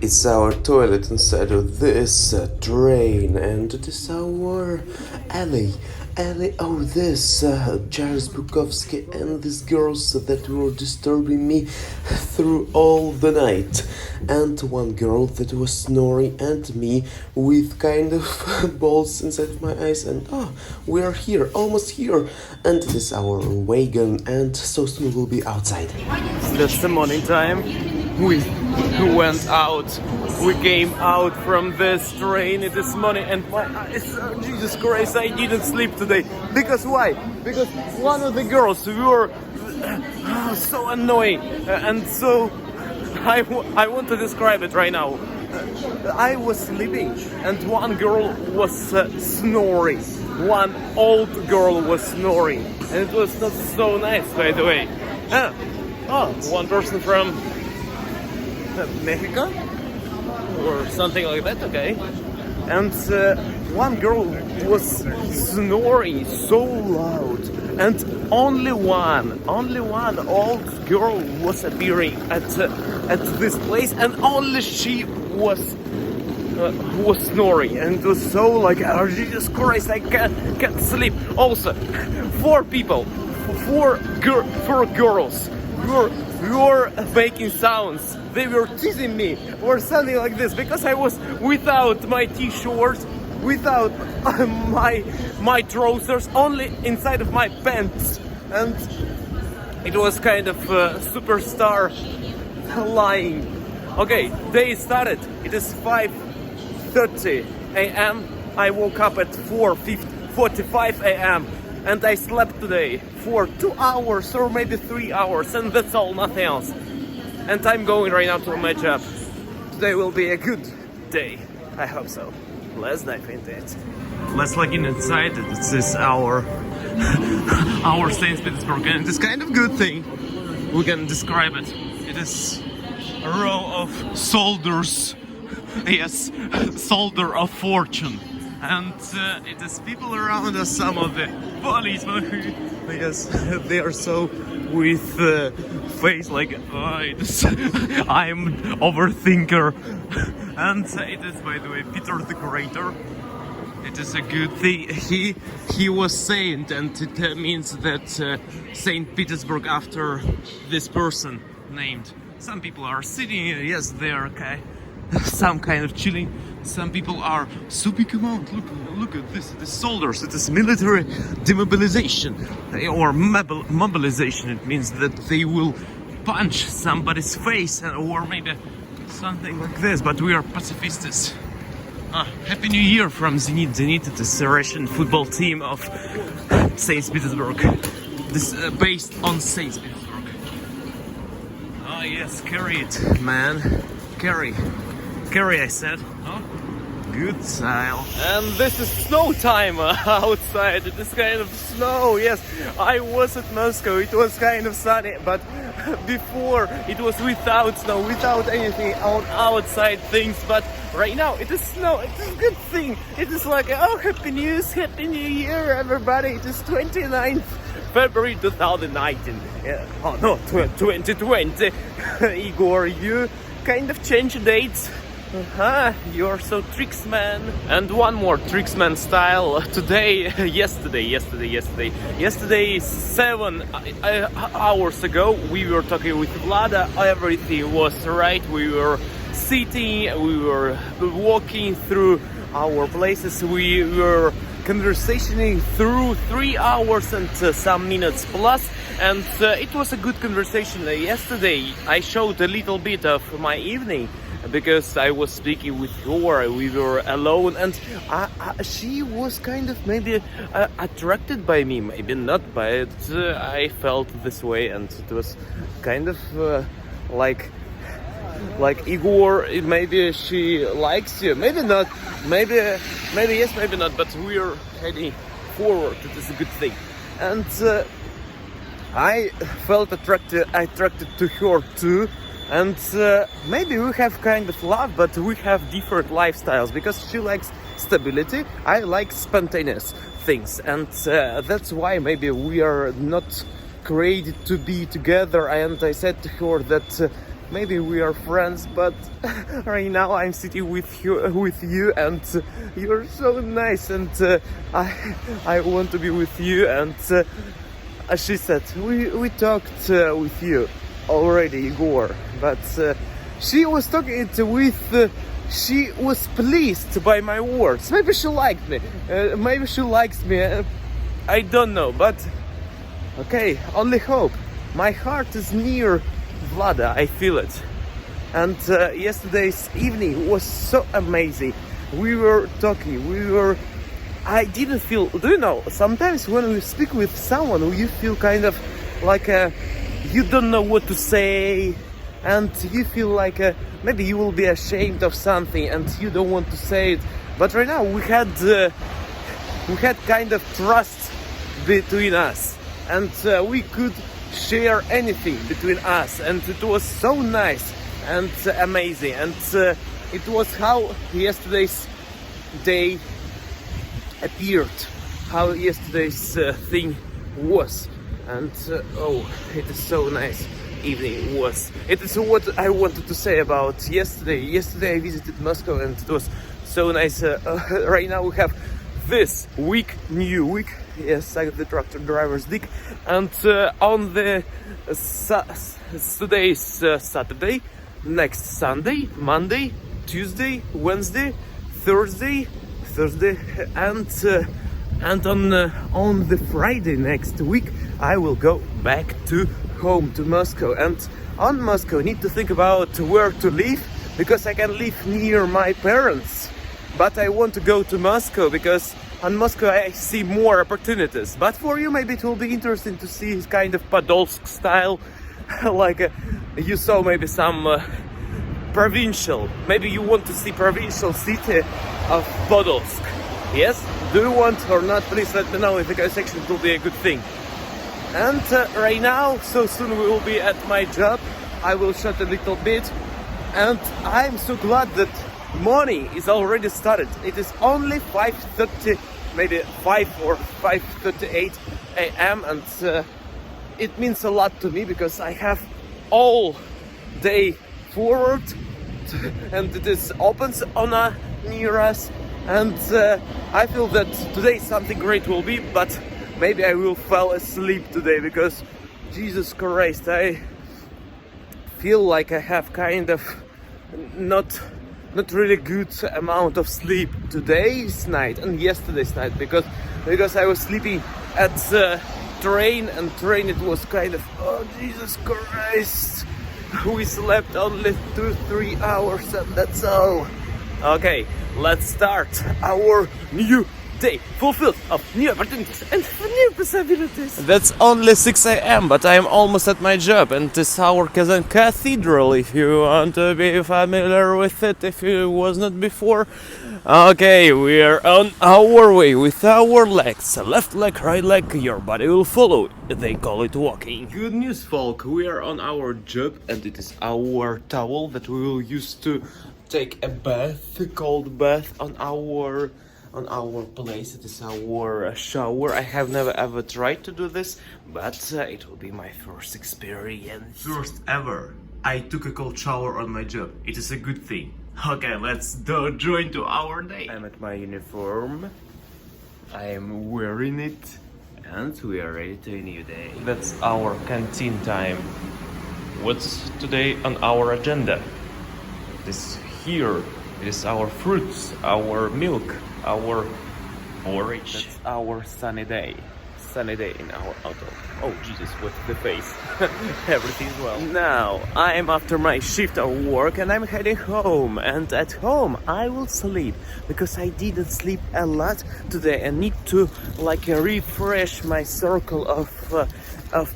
It's our toilet inside of this train, and it is our alley. Oh, this Jairus Bukovsky and these girls that were disturbing me through all the night. And one girl that was snoring at me with kind of balls inside of my eyes. And we are here, almost here. And it is our wagon, and so soon we'll be outside. That's the morning time. We went out. We came out from this train. It is morning, and my eyes, Jesus Christ, I didn't sleep today. Because why? Because one of the girls were so annoying, and so I want to describe it right now. I was sleeping, and one girl was snoring. One old girl was snoring, and it was not so nice, by the way. One person from Mexico or something like that, okay. And one girl was snoring so loud, and only one old girl was appearing at this place, and only she was snoring, and it was so like, oh Jesus Christ, I can't sleep. Also, four girls were making sounds. They were teasing me or something like this because I was without my t-shirt, without my trousers, only inside of my pants, and it was kind of superstar lying. Okay, day started. It is 5:30 a.m. I woke up at 4:45 a.m. and I slept today for 2 hours or maybe 3 hours, and that's all, nothing else. And I'm going right now to my job. Today will be a good day. I hope so. Let's dive into it. Let's look inside. This is our St Petersburg, and it's kind of good thing. We can describe it. It is a row of soldiers. Yes, soldier of fortune. And it is people around us, some of the policemen. Yes, they are so with face like, I'm overthinker. And it is, by the way, Peter the Greater. It is a good thing. He was saint, and it means that St Petersburg after this person named. Some people are sitting here, yes, they are okay. Some kind of chilling. Some people are super command. Look at this. It is soldiers. It is military demobilization or mobilization. It means that they will punch somebody's face or maybe something like this. But we are pacifists. Happy New Year from Zenit. Zenit, it is a Russian football team of St. Petersburg. This based on St. Petersburg. Oh yes, carry it, man. Carry, I said. Oh, good style. And this is snow time outside. It is kind of snow. Yes, I was at Moscow. It was kind of sunny, but before it was without snow, without anything on outside things. But right now it is snow. It is a good thing. It is like, oh, happy news, happy New Year, everybody. It is 29th February 2019. Oh no, 2020. Igor, you kind of change dates. You're so tricksman. And one more tricksman style today. Yesterday 7 hours ago we were talking with Vlada. Everything was right. We were sitting, we were walking through our places, we were conversating through 3 hours and some minutes plus, and it was a good conversation. Yesterday I showed a little bit of my evening because I was speaking with her. We were alone, and she was kind of maybe attracted by me, maybe not, but I felt this way, and it was kind of like Igor, maybe she likes you, maybe not, maybe yes, maybe not, but we're heading forward. It is a good thing. And I felt attracted to her too, and maybe we have kind of love, but we have different lifestyles, because she likes stability, I like spontaneous things, and that's why maybe we are not created to be together. And I said to her that maybe we are friends, but right now I'm sitting with you, and you're so nice, and I want to be with you. And she said we talked with you already, Igor, but she was talking it with. She was pleased by my words. Maybe she liked me. Maybe she likes me. I don't know, but okay, only hope. My heart is near Vlada, I feel it. And yesterday's evening was so amazing. We were talking, I didn't feel, do you know, sometimes when we speak with someone, you feel kind of like you don't know what to say, and you feel like maybe you will be ashamed of something and you don't want to say it. But right now we had kind of trust between us, and we could share anything between us, and it was so nice and amazing. And it was how yesterday's day appeared, how yesterday's thing was. And oh, it is so nice evening was. It is what I wanted to say about yesterday. Yesterday I visited Moscow, and it was so nice. Right now we have this week, new week. Yes, I got the tractor driver's dick. And on the today's Saturday, next Sunday, Monday, Tuesday, Wednesday, Thursday, and on the Friday next week I will go back to home, to Moscow. And on Moscow I need to think about where to live, because I can live near my parents, but I want to go to Moscow because on Moscow I see more opportunities. But for you maybe it will be interesting to see kind of Podolsk style, like you saw maybe some provincial. Maybe you want to see provincial city of Podolsk. Yes? Do you want or not? Please let me know in the comment section. It will be a good thing. And right now, so soon we will be at my job. I will shut a little bit, and I'm so glad that morning is already started. It is only 5:30, maybe 5 or 5:38 a.m. and it means a lot to me because I have all day forward, and it is opens on near us, and I feel that today something great will be, but maybe I will fall asleep today because Jesus Christ, I feel like I have kind of not really good amount of sleep today's night and yesterday's night, because I was sleeping at train, and train it was kind of, oh Jesus Christ, we slept only 2-3 hours and that's all. Okay, let's start our new day fulfilled of new opportunities and new possibilities. That's only 6 a.m. but I am almost at my job, and it's our Kazan Cathedral, if you want to be familiar with it, if you was not before. Okay, we are on our way with our legs, left leg, right leg, your body will follow. They call it walking. Good news, folk, we are on our job, and it is our towel that we will use to take a bath, cold bath on our place. It is our shower. I have never ever tried to do this, but it will be my first experience. First ever I took a cold shower on my job. It is a good thing. Okay, let's join to our day. I'm at my uniform. I am wearing it, and we are ready to a new day. That's our canteen time. What's today on our agenda? This here. It is our fruits, our milk, our orange. That's our sunny day. Sunny day in our auto. Oh Jesus, what's the face? Everything's well. Now, I'm after my shift of work and I'm heading home. And at home, I will sleep because I didn't sleep a lot today. I need to refresh my circle of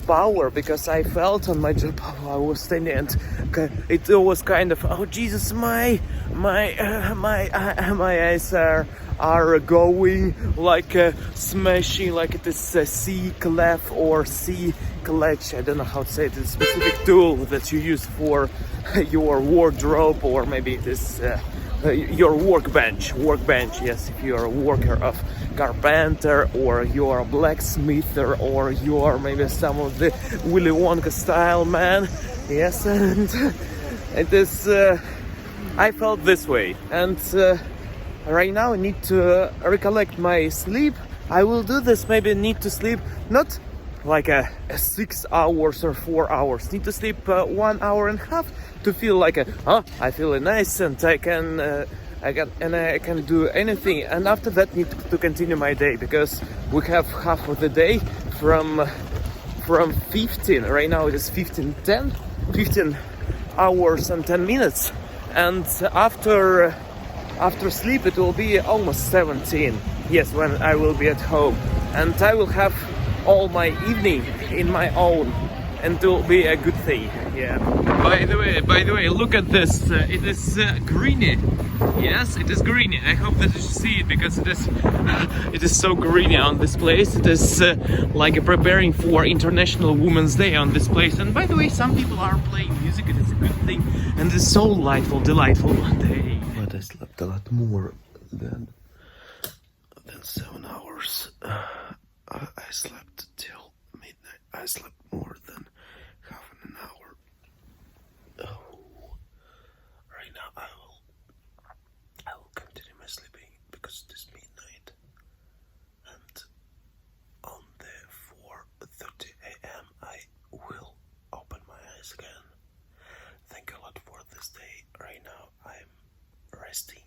power, because I felt on my job I was standing and it was kind of, oh Jesus, my eyes are going like smashing, like it is a C clef or C clutch. I don't know how to say it. It's a specific tool that you use for your wardrobe, or maybe it is your workbench. Yes, if you are a worker of carpenter, or you are a blacksmith, or you are maybe some of the Willy Wonka style man. Yes, and It is. I felt this way, and right now I need to recollect my sleep. I will do this. Maybe need to sleep not like a 6 hours or 4 hours. Need to sleep 1 hour and a half to feel like I feel nice and I can do anything. And after that, need to continue my day, because we have half of the day from 15. Right now it is 15:10, 15 hours and 10 minutes, and after sleep it will be almost 17. Yes, when I will be at home, and I will have all my evening in my own, and it will be a good thing. Yeah. By the way, look at this. It is greeny. Yes, it is greeny. I hope that you see it, because it is so greeny on this place. It is like preparing for International Women's Day on this place. And by the way, some people are playing music. It is a good thing, and it's so delightful day. But I slept a lot more than 7 hours. I slept till midnight. I slept more than half an hour. Oh, right now I will continue my sleeping because it is midnight, and on the 4:30 a.m. I will open my eyes again. Thank you a lot for this day. Right now I'm resting.